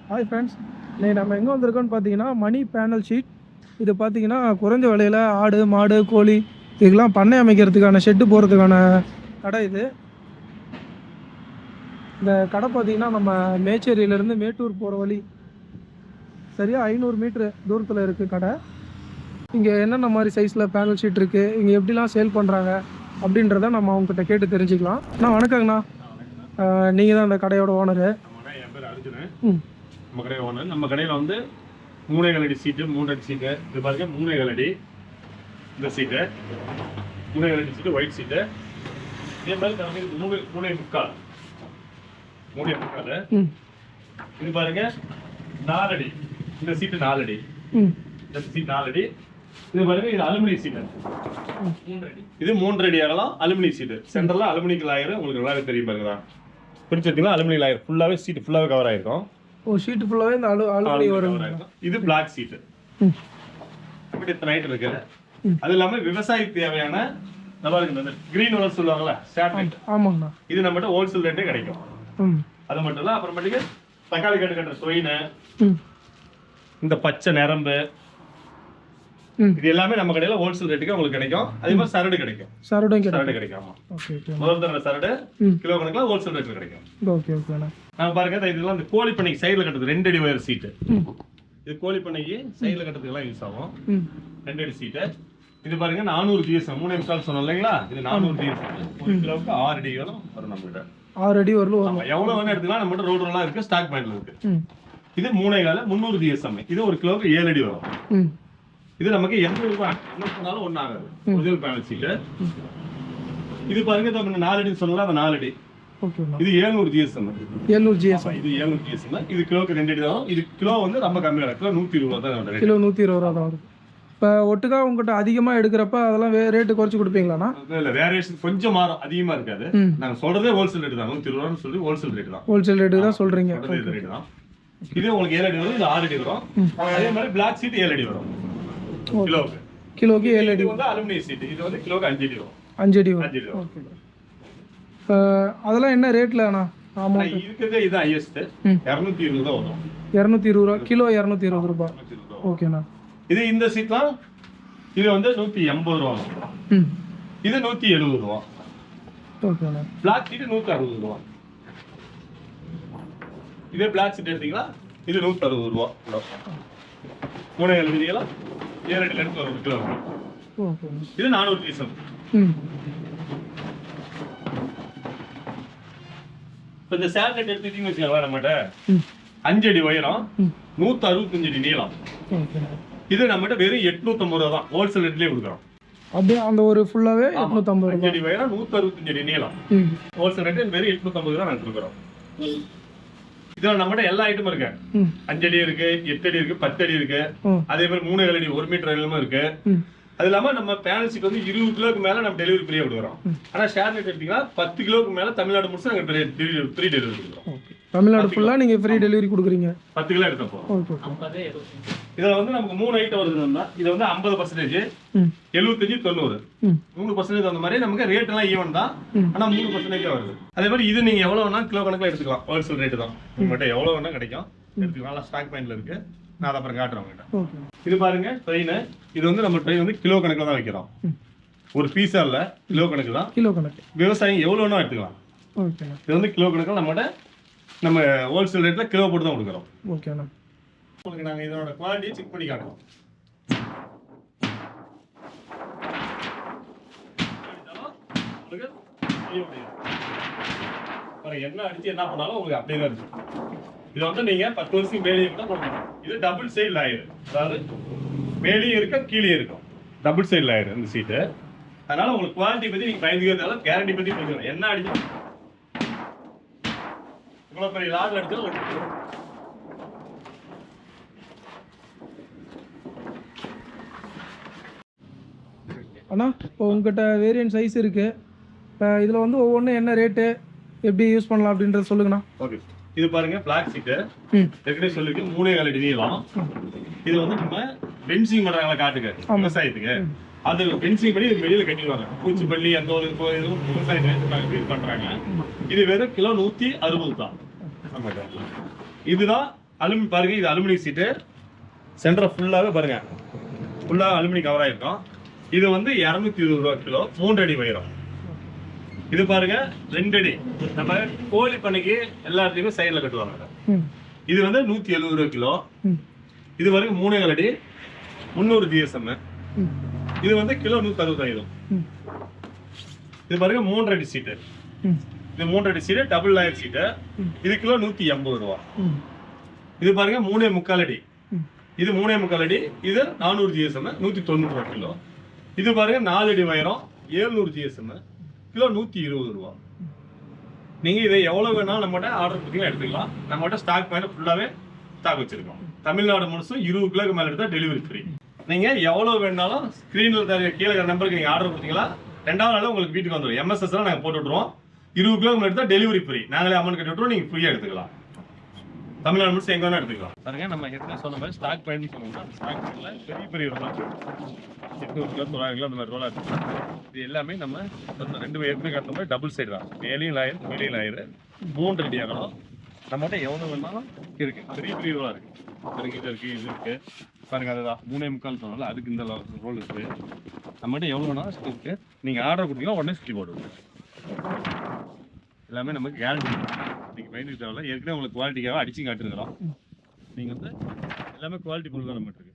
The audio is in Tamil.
ஹாய் ஃப்ரெண்ட்ஸ், இன்றைக்கி நம்ம எங்கே வந்திருக்கோன்னு பார்த்தீங்கன்னா மணி பேனல் ஷீட். இது பார்த்தீங்கன்னா குறைஞ்ச விலையில் ஆடு மாடு கோழி இதுக்கெல்லாம் பண்ணை அமைக்கிறதுக்கான ஷெட்டு போகிறதுக்கான கடை இது. இந்த கடை பார்த்தீங்கன்னா நம்ம மேச்சேரியிலேருந்து மேட்டூர் போகிற வழி சரியாக 500 மீட்ரு தூரத்தில் இருக்குது கடை. இங்கே என்னென்ன மாதிரி சைஸில் பேனல் ஷீட் இருக்குது, இங்கே எப்படிலாம் சேல் பண்ணுறாங்க அப்படின்றத நம்ம அவங்ககிட்ட கேட்டு தெரிஞ்சுக்கலாம். அண்ணா வணக்கங்கண்ணா. நீங்கள் தான் இந்த கடையோட ஓனரு. என் பேர் அர்ஜுன். நம்ம கடை ஓனர். நம்ம கடையில் வந்து 3 அடி சீட்டு, 3 அடி சீட்டு, இது பாருங்க 3 அடி இந்த சீட்டு, 3 அடி சீட்டு ஒயிட் சீட்டு. இதே மாதிரி நமக்கு 3 முக்கால் இது பாருங்க 4 அடி இந்த சீட்டு, 4 அடி இந்த சீட் 4 அடி. இது பாருங்க இது அலுமினியம் சீட்டு, இது 3 அடி அகலம் அலுமினியம் சீட்டு. சென்டர்ல அலுமினியம் லாயர் உங்களுக்கு நல்லாவே தெரியும் பாருங்க. பிரிச்சுட்டீங்களா அலுமினியம் லாயர் ஃபுல்லாவே சீட்டு ஃபுல்லாவே கவர் ஆயிருக்கும். ஓ, ஷீட் ஃபுல்லாவே இந்த அலுமினியம் வரும். இது பிளாக் சீட்டு. இப்படி நைட் இருக்கு. அது இல்லாம விவசாய தேவையான நல்லா இருக்கு இந்த கிரீன் கலர் சொல்லுவாங்கல்ல சேட்டலைட். ஆமாங்கண்ணா. இது நம்மகிட்ட ஹோல்சேல் ரேட்டே கிடைக்கும். அது மட்டும் இல்ல, அப்புறமேட்டுக்கு தக்காளி கட்டுற சொயினு, இந்த பச்சை நரம்பு, இது எல்லாமே நம்ம கடையில ஹோல்சேல் ரேட்டுக்கு உங்களுக்கு கிடைக்கும். அதே மாதிரி சரடு கிடைக்கும். சரடு கிடைக்கும். ஆமா. Okay okay. முதல் தடவை சரடு கிலோ கணக்குல ஹோல்சேல் ரேட்ல கிடைக்கும். ஓகே ஓகேண்ணா. நான் பாருங்க இதெல்லாம் இந்த கோழி பண்ணைக்கு சைடுல கட்டுறது 2 அடி வயர் சீட்டு. இது கோழி பண்ணைக்கு சைடுல கட்டுறதுக்கு எல்லாம் யூஸ் ஆகும். 2 அடி சீட்டு. இது பாருங்க 400 ஜிஎஸ்எம் 3 நிமிஷம் சொன்னோம் இல்லைங்களா? இது 400 ஜிஎஸ்எம். 1 கிலோவுக்கு 6 அடி வரும் நம்ம கிட்ட. 6 அடி வரலும் எவ்வளவு வேணா எடுத்துக்கலாம். நம்ம கிட்ட ரோடு எல்லாம் இருக்கு, ஸ்டாக் பாயிண்ட்ல இருக்கு. இது 3.5 300 ஜிஎஸ்எம். இது 1 கிலோவுக்கு 7 அடி வரும். இது நமக்கு 80 ரூபாய் என்ன பண்ணாலும் ஒன்றும் ஆகாது. ஒரிஜினல் பேனல் சீட்டு. இது பாருங்க 4 அடி சொல்லலாம், அது 4 அடி. இது 700 ஜிஎஸ்எம். 700 ஜிஎஸ்எம். இது 700 ஜிஎஸ்எம். இது கிலோக்கு 2 அடி தான். இது கிலோ வந்து ரொம்ப கம்மியா இருக்கு. 120 ரூபாய் தான் வரும். கிலோ 120 ரூபாய் தான் வரும். இப்போ ஒட்டுக்கா உங்ககிட்ட அதிகமா எடுக்கிறப்ப அதெல்லாம் ரேட்டு குறைச்சு கொடுப்பீங்களாண்ணா? இல்ல, வேரியேஷன் கொஞ்சம் மாறும், அதிகமா இருக்காது. நாங்க சொல்றதே ஹோல்சேல் ரேட் தான். 120 ரூபான்னு சொல்லி ஹோல்சேல் ரேட் தான். ஹோல்சேல் ரேட் தான் சொல்றீங்க. ரேட் தான். இது உங்களுக்கு 7 அடி வரும், இது 6 அடி வரும். அதே மாதிரி பிளாக் சீட் 7 அடி வரும். கிலோக்கு 7 அடி வந்து அலுமினியம் சீட். இது வந்து கிலோக்கு 5 அடி வரும். 5 அடி வரும். ஓகே. அதெல்லாம் என்ன ரேட்லண்ணா? ஆமா, இருக்குது. இது ஹையஸ்ட் 220 தான் வரும். 220 ரூபாய் கிலோ. 220 ரூபாய். ஓகேண்ணா. இது இந்த சீட்லாம் இது வந்து 180 ரூபாய். இது 170 ரூபாய். ஓகேண்ணா. பிளாக் சீட் 160 ரூபாய். இதே பிளாக் சீட் எடுத்தீங்களா இது 160 ரூபாய். 3 எழுதிங்களா 7 அடி லென்த் வரும் கிலோ. இது 400 ஜிஎஸ்எம். இப்போ இந்த சேட்டலைட் எடுத்துக்கிட்டீங்கன்னு வச்சுக்கோங்களேன், நம்மகிட்ட 5 அடி உயரம் 165 அடி நீளம். இது நம்மகிட்ட வெறும் 850 ரூபா தான். ஹோல்சேல் ரேட்லயே கொடுக்குறோம். அப்படியே அந்த ஒரு ஃபுல்லாவே 850 ரூபாய். 5 அடி உயரம் 165 அடி நீளம். ஹோல்சேல் ரேட் வெறும் 850 தான் நாங்க கொடுக்குறோம். இதுல நம்மகிட்ட எல்லா ஐட்டமும் இருக்கு. 5 அடி இருக்கு, 8 அடி இருக்கு, 10 அடி இருக்கு. அதே மாதிரி 3 அடி 1 மீட்டர் அகலமும் இருக்கு. அது இல்லாம நம்ம பேனல் சீட் வந்து 20 கிலோக்கு மேல நம்ம டெலிவரி ஃப்ரீயா கொடுக்குறோம். ஆனா ஷேர் ரேட் எடுத்தீங்கன்னா 10 கிலோக்கு மேல தமிழ்நாடு முடிச்சு நாங்க ஃப்ரீ டெலிவரி கொடுக்குறோம். தமிழ்நாடு ஃபுல்லா நீங்க ஃப்ரீ டெலிவரி கொடுக்குறீங்க. 10 கிலோ எடுத்தப்போ. இதுல வந்து நமக்கு 3 ஐட்டம் வருதுன்னா இது வந்து 50%, 75, 90, 3% அந்த மாதிரி நமக்கு ரேட் எல்லாம் ஈவன் தான். ஆனா 3% வருது. அதே மாதிரி இது நீங்க எவ்வளவு வேணா கிலோ கணக்குல எடுத்துக்கலாம். ஹோல்சேல் ரேட் தான். உங்ககிட்ட எவ்வளவு வேணா கிடைக்கும், எடுத்துக்கலாம். ஸ்டாக் பாயிண்ட்ல இருக்கு. நான் அதை அப்புறம் காட்டுறேன் உங்ககிட்ட. இது பாருங்க ட்ரெயின். இது வந்து நம்ம ட்ரெயின் வந்து கிலோ கணக்குல தான் வைக்கிறோம். ஒரு பீஸா இல்ல, கிலோ கணக்கு தான். கிலோ கணக்கு. விவசாயம் எவ்வளவு வேணா எடுத்துக்கலாம். இது வந்து கிலோ கணக்குல நம்ம ஹோல்சேல் ரேட்ல கிலோ போட்டு தான் கொடுக்குறோம். ஓகேண்ணா. உங்களுக்கு நாங்க இதோட குவாலிட்டியை செக் பண்ணி காட்டுறோம். என்ன அடிச்சு என்ன பண்ணாலும் உங்களுக்கு அப்படியே தான் இருக்கு. இது வந்து நீங்க 10 வருஷம் மேலேயே கூட போடலாம். இது டபுள் சைடு லாயர், அதாவது மேலேயும் இருக்கும் கீழே இருக்கும். டபுள் சைடு லாயர் இந்த சீட்டு. அதனால உங்களுக்கு குவாலிட்டி பத்தி நீங்க பயந்துக்கிறதால கேரண்டி பத்தி பேசுறேன். என்ன அடிச்சு இவ்வளவு பெரிய லாரில் அடிச்சாலும் அண்ணா, இப்போ உங்ககிட்ட வேரியன்ட் சைஸ் இருக்கு. இப்போ இதில் வந்து ஒவ்வொன்றும் என்ன ரேட்டு, எப்படி யூஸ் பண்ணலாம் அப்படின்றத சொல்லுங்கண்ணா. ஓகே. இது பாருங்க பிளாக் சீட்டு. ஏற்கனவே சொல்லிருக்கு 3.5 அடி நீளம். இது வந்து நம்ம பென்சிங் பண்றாங்களா காட்டுக்கு விவசாயத்துக்கு, அது பென்சிங் பண்ணி வெளியில கட்டிடுவாங்க. பூச்சிப்பள்ளி அந்த ஒரு இதுவும் விவசாயத்துக்கு பண்றாங்க. இது வெறும் கிலோ 160 தான். இதுதான் பாருங்க இது அலுமினியம் சீட்டு. சென்டர் ஃபுல்லாவே பாருங்க, ஃபுல்லா அலுமினியம் கவர் ஆயிருக்கும். இது வந்து 220 ரூபா கிலோ, 3 அடி உயரம். இது பாருங்க 2 அடி. நம்ம கோழி பண்ணைக்கு எல்லாத்தையுமே சைடுல கட்டுவாங்க. இது வந்து 170 ரூபா கிலோ. இது பாருங்க 3.5 அடி, 300 GSM. இது வந்து கிலோ 165. இது பாருங்க 3 அடி சீட்டு. இது 3 அடி சீட்டு, டபுள் லேயர் சீட்டு. இது கிலோ 180 ரூபா. இது பாருங்க 3.25 அடி. இது 3.25 அடி. இது 400 GSM, 190 ரூபா கிலோ. இது பாருங்க 4 அடி உயரம், 700 GSM, கிலோ 120 ரூபா. நீங்க இதை எவ்வளவு வேணாலும் நம்மகிட்ட ஆர்டர் கொடுத்தீங்கன்னா எடுத்துக்கலாம். நம்மகிட்ட ஸ்டாக் பாயிண்ட் ஃபுல்லாவே ஸ்டாக் வச்சிருக்கோம். தமிழ்நாடு முழுசும் 20 கிலோக்கு மேல எடுத்தா டெலிவரி ஃப்ரீ. நீங்க எவ்வளவு வேணாலும் ஸ்கிரீன்ல தெரிய கீழே நம்பருக்கு நீங்க ஆர்டர் கொடுத்தீங்களா 2வது நாள் உங்களுக்கு வீட்டுக்கு வந்துடும். MSS எல்லாம் நாங்க போட்டு விட்டுருவோம். 20 கிலோக்கு மேல எடுத்தா டெலிவரி ஃப்ரீ. நாங்களே அமௌண்ட் கட்டி விட்டுருவோம், நீங்க ஃப்ரீயா எடுத்துக்கலாம். தமிழ்நாடு முழுசும் எங்க வேணா எடுத்துக்கலாம். பாருங்க நம்ம ஏற்கனவே சொன்ன மாதிரி ஸ்டாக் பாயிண்ட் சொன்னோம்னா ஸ்டாக் பாயிண்ட்ல பெரிய ரோலா 800 கிலோ 900 கிலோ அந்த மாதிரி ரோலா இருக்கு. இது எல்லாமே நம்ம 2 ஏற்கனவே கட்டுற மாதிரி டபுள் சைடு தான். மேலேயும் லாயர் வெளியே லாயர் 3 அடி ஆகணும். நம்மகிட்ட எவ்வளவு வேணாலும் இருக்கு. பெரிய ரோலா இருக்கு. இது இருக்கு, இது இருக்கு. பாருங்க அதுதான் 3.25 சொன்னால அதுக்கு இந்த ரோல் இருக்கு. நம்மகிட்ட எவ்வளவு வேணாலும் இருக்கு. நீங்க ஆர்டர் கொடுத்தீங்கன்னா உடனே சுற்றி போடுவோம். எல்லாமே நமக்கு கேரண்டி. நீங்க பயந்துட்டு தேவையில்ல. ஏற்கனவே உங்களுக்கு குவாலிட்டிக்காக அடிச்சு காட்டுருக்கிறோம். நீங்க வந்து எல்லாமே குவாலிட்டி பொருள் தான் நம்மகிட்ட இருக்கு.